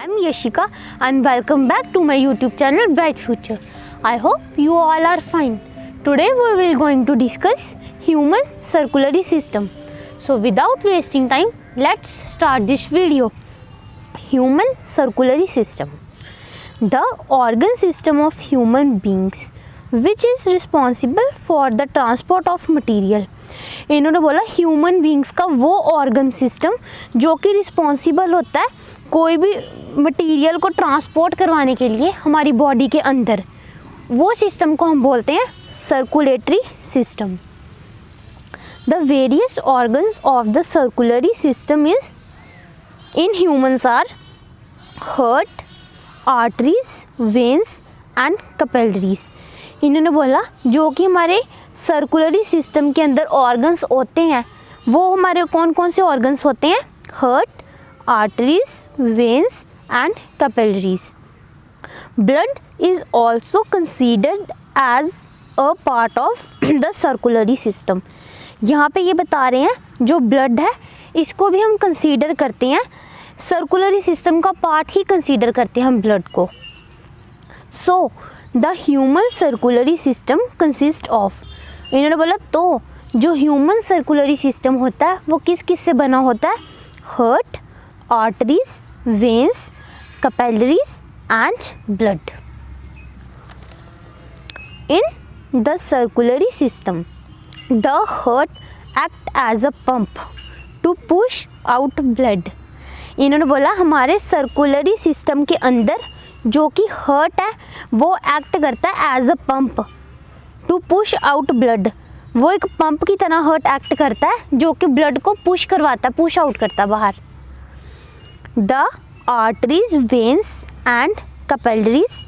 I'm Yashika and welcome back to my YouTube channel Bright Future. I hope you all are fine. Today we will going to discuss human circulatory system. So without wasting time, let's start this video. Human circulatory system. The organ system of human beings which is responsible for the transport of material. इन्होंने बोला human beings का वो organ system जो कि responsible होता है कोई भी मटेरियल को ट्रांसपोर्ट करवाने के लिए हमारी बॉडी के अंदर, वो सिस्टम को हम बोलते हैं circulatory system. The various organs of the circulatory system is in humans are heart, arteries, veins and capillaries. इन्होंने बोला जो कि हमारे सर्कुलरी सिस्टम के अंदर ऑर्गन्स होते हैं वो हमारे कौन कौन से ऑर्गन्स होते हैं? Heart, arteries, veins and capillaries. Blood is also considered as a part of the circulatory system. यहाँ पे ये बता रहे हैं जो ब्लड है इसको भी हम कंसीडर करते हैं, सर्कुलरी सिस्टम का पार्ट ही कंसीडर करते हैं हम ब्लड को. So the human circulatory system consist of, इन्होंने बोला तो जो ह्यूमन सर्कुलरी सिस्टम होता है वो किस किस से बना होता है? Heart, arteries, veins, capillaries and blood. In the circulatory system the heart act as a pump to push out blood. इन्होंने बोला हमारे सर्कुलरी सिस्टम के अंदर जो कि हार्ट है वो एक्ट करता है as a pump to push out blood. वो एक पंप की तरह हार्ट एक्ट करता है जो कि ब्लड को पुश करवाता है, पुश आउट करता है बाहर. The arteries, veins and capillaries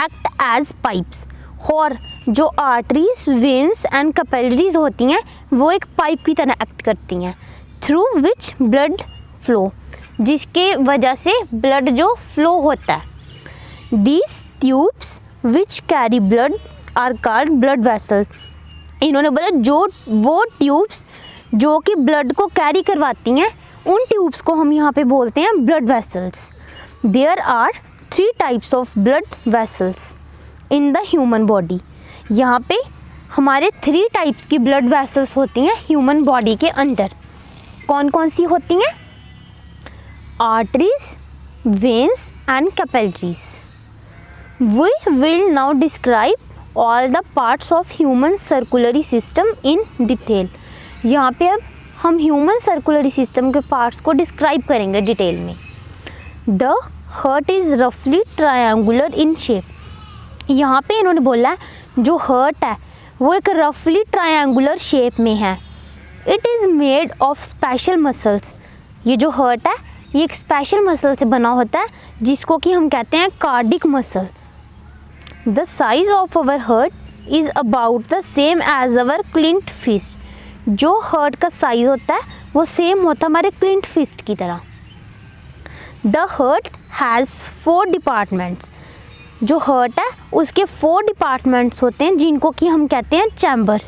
act as pipes. और जो आर्टरीज, वेन्स एंड कैपिलरीज होती हैं वो एक पाइप की तरह एक्ट करती हैं थ्रू विच ब्लड फ्लो, जिसके वजह से ब्लड जो फ्लो होता है. These tubes which carry blood are called blood vessels. इन्होंने बोला जो वो ट्यूब्स जो कि ब्लड को कैरी करवाती हैं उन ट्यूब्स को हम यहाँ पे बोलते हैं blood vessels. There are 3 types of blood vessels in the human body. यहाँ पे हमारे 3 टाइप्स की ब्लड वेसल्स होती हैं ह्यूमन बॉडी के अंदर. कौन कौन सी होती हैं? Arteries, veins and capillaries. We will now describe all the parts of human circulatory system in detail. यहाँ पे अब हम ह्यूमन सर्कुलरी सिस्टम के पार्ट्स को डिस्क्राइब करेंगे डिटेल में. The heart is roughly triangular in shape. यहाँ पे इन्होंने बोला है जो हार्ट है वो एक रफली ट्रायंगुलर शेप में है. It is made of special muscles. ये जो हार्ट है ये एक स्पेशल मसल से बना होता है जिसको कि हम कहते हैं cardiac muscle. The size of our heart is about the same as our clenched fist. जो हार्ट का साइज होता है वो सेम होता है हमारे क्लिंट फिस्ट की तरह. The heart has 4 departments. जो हार्ट है उसके 4 डिपार्टमेंट्स होते हैं जिनको कि हम कहते हैं chambers.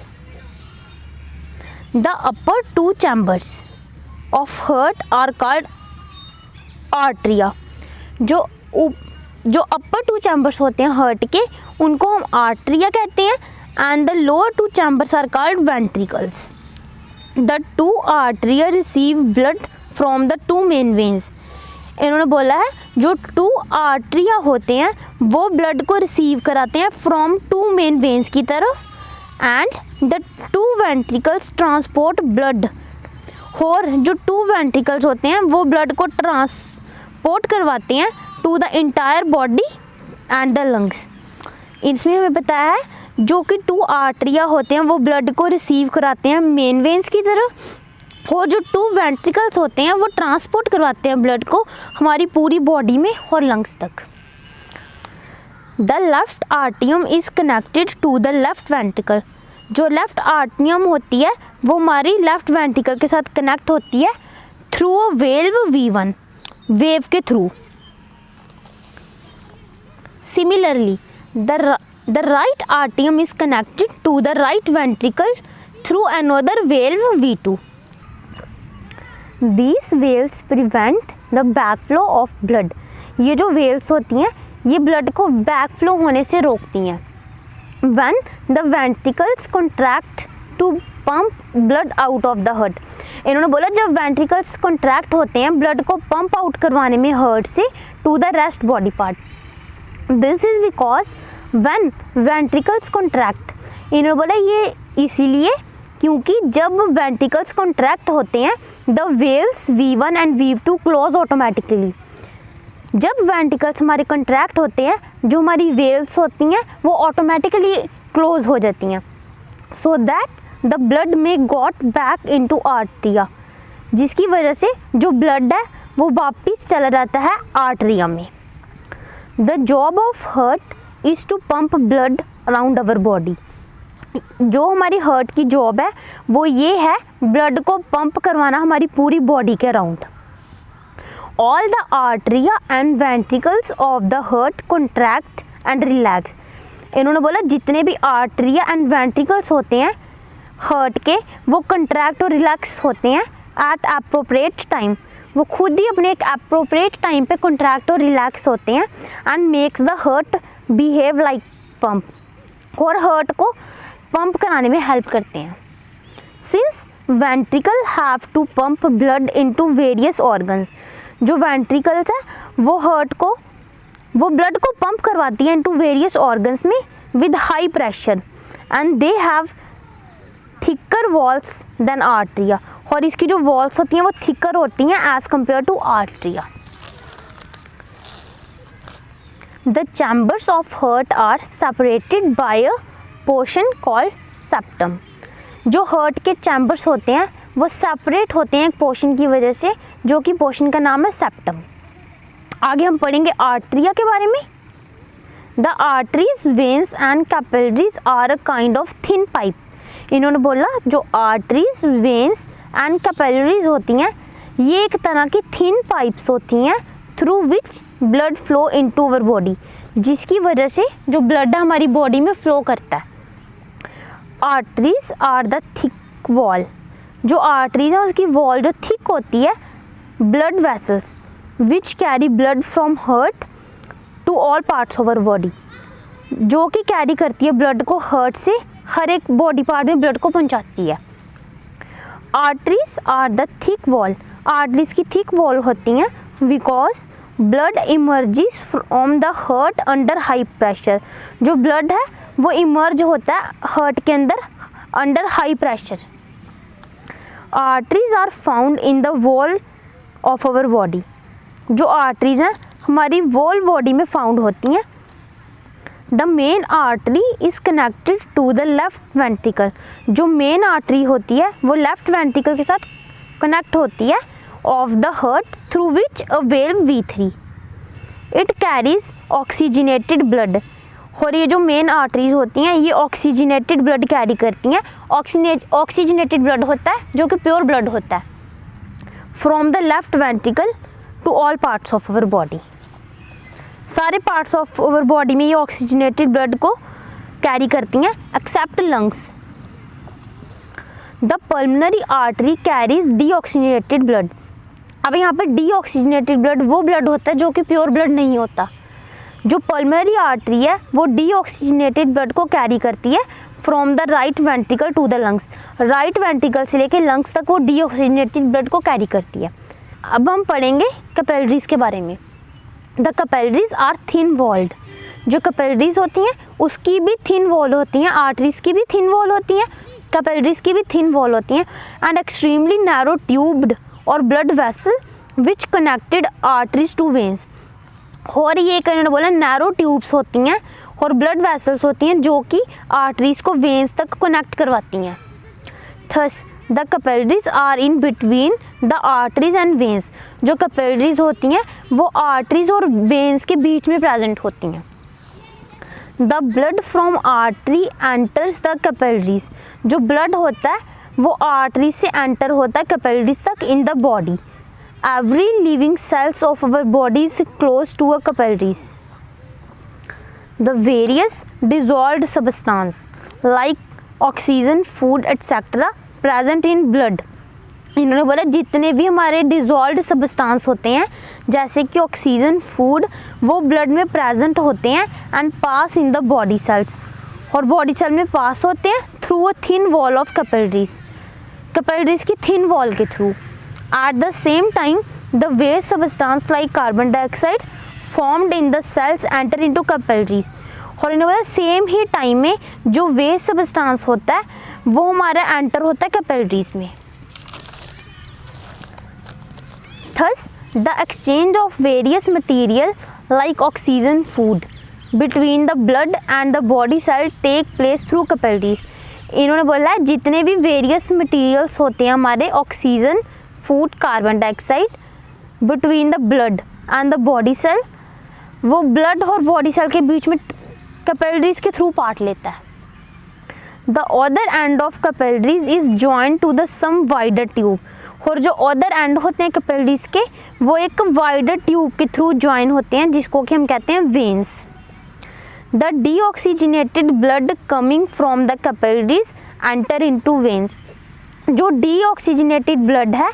The upper 2 chambers of heart are called आर्टरिया. जो अपर 2 चैम्बर्स होते हैं हार्ट के उनको हम आर्टरिया कहते हैं and the lower 2 chambers are called ventricles. The 2 atria receive blood from the 2 main veins. इन्होंने बोला है जो 2 आर्टरिया होते हैं वो ब्लड को रिसीव कराते हैं फ्रॉम 2 मेन वेन्स की तरफ and the 2 ventricles transport blood. और जो 2 वेंट्रिकल्स होते हैं वो ब्लड को ट्रांसपोर्ट करवाते हैं to the entire body and the lungs. इसमें हमें बताया है जो कि 2 आर्टरिया होते हैं वो ब्लड को रिसीव कराते हैं मेन वेन्स की तरफ और जो 2 वेंट्रिकल्स होते हैं वो ट्रांसपोर्ट करवाते हैं ब्लड को हमारी पूरी बॉडी में और लंग्स तक. द लेफ्ट आर्टियम is connected to the left ventricle. जो लेफ्ट आर्टियम होती है वो हमारी लेफ्ट वेंट्रिकल के साथ कनेक्ट होती है through a valve V1, wave के through. Similarly, the right atrium is connected to the right ventricle through another valve V2. These valves prevent the backflow of blood. ये जो वेल्स होती हैं ये ब्लड को बैकफ्लो होने से रोकती हैं. When the ventricles contract to pump blood out of the heart. इन्होंने बोला जब वेंट्रिकल्स कॉन्ट्रैक्ट होते हैं ब्लड को पंप आउट करवाने में हार्ट से to the rest body part. This is because when ventricles contract. इन्होंने बोला ये इसीलिए क्योंकि जब वेंट्रिकल्स कॉन्ट्रैक्ट होते हैं the valves V1 and V2 close automatically. जब वेंट्रिकल्स हमारे कॉन्ट्रैक्ट होते हैं जो हमारी वेल्स होती हैं वो ऑटोमेटिकली क्लोज हो जाती हैं सो दैट द ब्लड में गॉट बैक इनटू आर्टरिया. जिसकी वजह से जो ब्लड है वो वापस चला जाता है आर्टरिया में. The job of heart is to pump blood around our body. जो हमारी हार्ट की जॉब है वो ये है ब्लड को पंप करवाना हमारी पूरी बॉडी के around. All the atria and ventricles of the heart contract and relax. इन्होंने बोला जितने भी आर्टरिया एंड वेंट्रिकल्स होते हैं हार्ट के वो कंट्रैक्ट और रिलैक्स होते हैं एट अप्रोप्रिएट टाइम. वो खुद ही अपने एक अप्रोप्रिएट टाइम पे कंट्रैक्ट और रिलैक्स होते हैं and makes the heart behave like pump. और हार्ट को पंप कराने में हेल्प करते हैं. Since ventricle have to pump blood into various organs. जो वेंट्रिकल्स है वो हार्ट को वो ब्लड को पंप करवाती है इनटू वेरियस ऑर्गन्स में with high pressure and they have thicker walls than atria. और इसकी जो वॉल्स होती हैं वो थिकर होती हैं as compare to atria. The chambers of heart are separated by a portion called septum. जो हार्ट के चैम्बर्स होते हैं वो सेपरेट होते हैं एक पोर्शन की वजह से जो कि पोर्शन का नाम है सेप्टम. आगे हम पढ़ेंगे आर्टरिया के बारे में. The arteries veins and capillaries are a kind of thin pipe. इन्होंने बोला जो आर्टरीज वेन्स एंड कैपिलरीज होती हैं ये एक तरह की थिन पाइप्स होती हैं through which blood flow into our body. जिसकी वजह से जो ब्लड हमारी बॉडी में फ्लो करता है. Arteries are the thick wall. जो आर्टरीज है उसकी वॉल जो थिक होती है blood vessels which carry blood from heart to all parts of our body. जो कि कैरी करती है ब्लड को हार्ट से हर एक बॉडी पार्ट में ब्लड को पहुंचाती है. Arteries are the thick wall. Arteries की थिक वॉल होती हैं because blood emerges from the heart under high pressure. जो ब्लड है वो इमर्ज होता है हार्ट के अंदर under high pressure. Arteries are found in the wall of our body. जो आर्टरीज हैं हमारी वॉल बॉडी में फाउंड होती हैं. The main artery is connected to the left ventricle. जो मेन आर्टरी होती है वो लेफ्ट वेंट्रिकल के साथ कनेक्ट होती है of the heart through which a valve V3. It carries oxygenated blood. और ये जो मेन आर्टरीज होती हैं ये ऑक्सीजनेटेड ब्लड कैरी करती हैं. ऑक्सीजनेटेड ब्लड होता है जो कि प्योर ब्लड होता है from the left ventricle to all parts of our body. सारे पार्ट्स ऑफ अवर बॉडी में ये ऑक्सीजनेटेड ब्लड को कैरी करती हैं except lungs. The pulmonary artery carries deoxygenated blood. अब यहाँ पे डीऑक्सीजनेटेड ब्लड वो ब्लड होता है जो कि प्योर ब्लड नहीं होता. जो पल्मोनरी आर्टरी है वो डीऑक्सीजनेटेड ब्लड को कैरी करती है from the right ventricle to the lungs. Right ventricle से लेके लंग्स तक वो डीऑक्सीजनेटेड ब्लड को कैरी करती है. अब हम पढ़ेंगे कैपिलरीज के बारे में. The capillaries are thin walled. जो कैपिलरीज होती हैं उसकी भी थिन वॉल होती हैं. आर्टरीज की भी थिन वॉल होती हैं कैपिलरीज की भी थिन वॉल होती हैं एंड एक्सट्रीमली नैरो ट्यूब्ड और blood vessel which connected arteries to veins. और ये इन्होंने बोला नैरो ट्यूब्स होती हैं और ब्लड वेसल्स होती हैं जो कि आर्टरीज को वेन्स तक कनेक्ट करवाती हैं. Thus the capillaries are in between the arteries and veins. जो कैपिलरीज होती हैं वो आर्टरीज और वेन्स के बीच में प्रेजेंट होती हैं. The blood from artery enters the capillaries. जो ब्लड होता है वो आर्टरी से एंटर होता है कैपिलरीज तक इन the body. Every living cells of our body is close to a capillaries. The various dissolved substance like oxygen, food, etc. present in blood इन्होंने बोला जितने भी हमारे डिज़ोल्व्ड सब्सटेंस होते हैं जैसे कि ऑक्सीजन, फूड, वो ब्लड में प्रेजेंट होते हैं and pass in the body cells, और बॉडी सेल में पास होते हैं through a thin wall of capillaries की थिन वॉल के through. At the same time the waste substance like carbon dioxide formed in the cells enter into capillaries, और इन्होंने बोला same ही time में जो वेस्ट सब्सटेंस होता है वो हमारा एंटर होता है कैपिलरीज में। Thus, the exchange of various material like oxygen, food between the blood and the body cell take place through capillaries। इन्होंने बोला है जितने भी वेरियस मटेरियल्स होते हैं हमारे oxygen, food, carbon dioxide between the blood and the body cell, वो blood और बॉडी सेल के बीच में कैपिलरीज के थ्रू पार्ट लेता है। The other end of capillaries is joint to the some wider tube, और जो अदर एंड होते हैं कैपिलरीज के वो एक वाइडर ट्यूब के थ्रू जॉइन होते हैं जिसको कि हम कहते हैं veins. The deoxygenated blood coming from the capillaries enter into veins, जो डीऑक्सीजनेटेड ब्लड है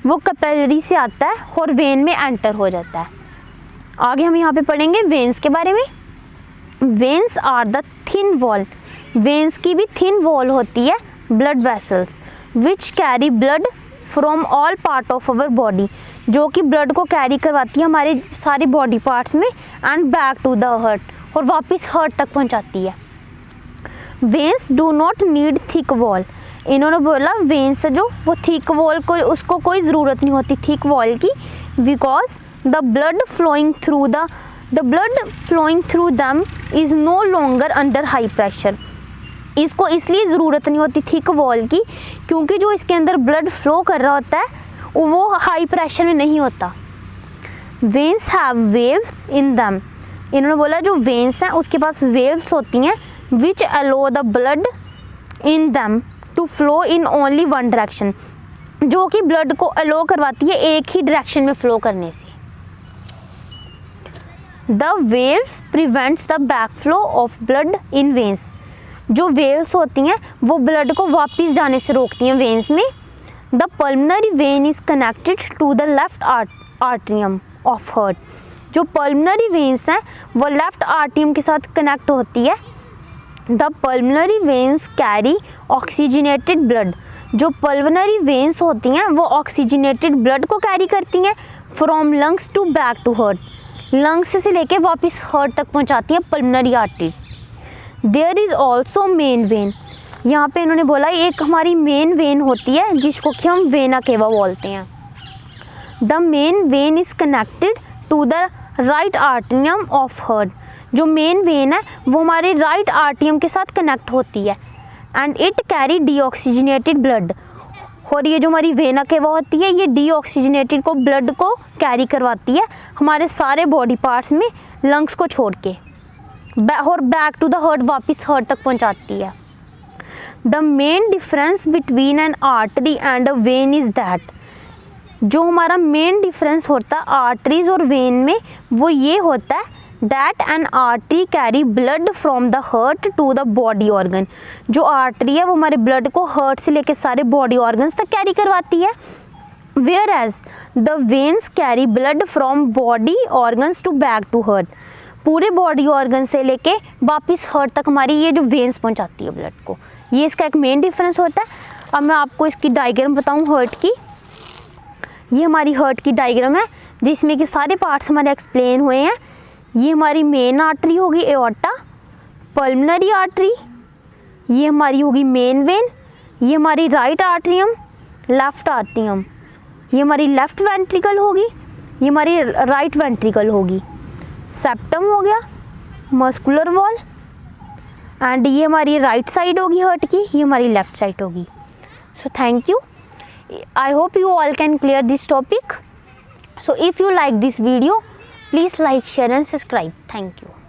वो कैपिलरी से आता है और वेन में एंटर हो जाता है। आगे हम यहाँ पे पढ़ेंगे वेन्स के बारे में। Veins are the thin wall, veins की भी थिन वॉल होती है blood vessels which carry blood from all part of our body, जो कि ब्लड को कैरी करवाती है हमारे सारे बॉडी पार्ट्स में and back to the heart, और वापस हार्ट तक पहुंचाती है। Veins do not need thick wall, इन्होंने बोला वेन्स जो वो थिक वॉल को उसको कोई ज़रूरत नहीं होती थिक वॉल की, because the blood flowing through them is no longer under high pressure. इसको इसलिए ज़रूरत नहीं होती थिक वॉल की क्योंकि जो इसके अंदर ब्लड फ्लो कर रहा होता है वो हाई प्रेशर में नहीं होता। Veins have waves in them, इन्होंने बोला जो वेन्स हैं उसके पास वेव्स होती हैं which allow the blood in them to flow in only one direction, जो कि ब्लड को अलो करवाती है एक ही डायरेक्शन में फ्लो करने से। The wave prevents the back flow of blood in veins, जो वेव्स होती हैं वो ब्लड को वापस जाने से रोकती हैं वेन्स में। The pulmonary vein is connected to the left atrium of heart, जो पल्मनरी वेन्स हैं वो लेफ्ट आर्टरियम के साथ कनेक्ट होती है। The pulmonary veins carry oxygenated blood, जो पल्मनरी वेन्स होती हैं वो ऑक्सीजनेटेड ब्लड को कैरी करती हैं from lungs to back to heart, lungs से लेके वापस हार्ट तक पहुंचाती है pulmonary artery. There is also main vein, यहाँ पे इन्होंने बोला एक हमारी मेन वेन होती है जिसको कि हम वेना केवा बोलते हैं। The main vein is connected to the right atrium of heart, जो मेन वेन है वो हमारे राइट आर्टरियम के साथ कनेक्ट होती है and it carry deoxygenated blood, और ये जो हमारी वेना केवा होती है ये डीऑक्सीजनेटेड को ब्लड को कैरी करवाती है हमारे सारे बॉडी पार्ट्स में लंग्स को छोड़ के, और बैक टू द हार्ट वापस हार्ट तक पहुंचाती है। The main difference between N artery and a when is that, जो हमारा मेन डिफरेंस होता है आर्टरीज और वेन में वो ये होता है that an artery carry blood from the heart to the body organ, जो आर्टरी है वो हमारे ब्लड को हार्ट से लेके सारे बॉडी ऑर्गन्स तक कैरी करवाती है। Whereas the veins carry blood from body organs to back to heart, पूरे बॉडी ऑर्गन से लेके वापस हार्ट तक हमारी ये जो वेन्स पहुंचाती है ब्लड को, ये इसका एक मेन डिफरेंस होता है। अब मैं आपको इसकी डायग्राम बताऊं हार्ट की। ये हमारी हार्ट की डायग्राम है जिसमें कि सारे पार्ट्स हमारे एक्सप्लेन हुए हैं। ये हमारी मेन आर्टरी होगी एओर्टा, पल्मनरी आर्टरी, ये हमारी होगी मेन वेन, ये हमारी राइट आर्टरियम, लेफ्ट आर्टरियम, ये हमारी लेफ्ट वेंट्रिकल होगी, ये हमारी राइट वेंट्रिकल होगी, सेप्टम हो गया, मस्कुलर वॉल, एंड ये हमारी राइट साइड होगी हार्ट की, ये हमारी लेफ्ट साइड होगी। So thank you, I hope you all can clear this topic. So if you like this video, please like, share and subscribe. Thank you.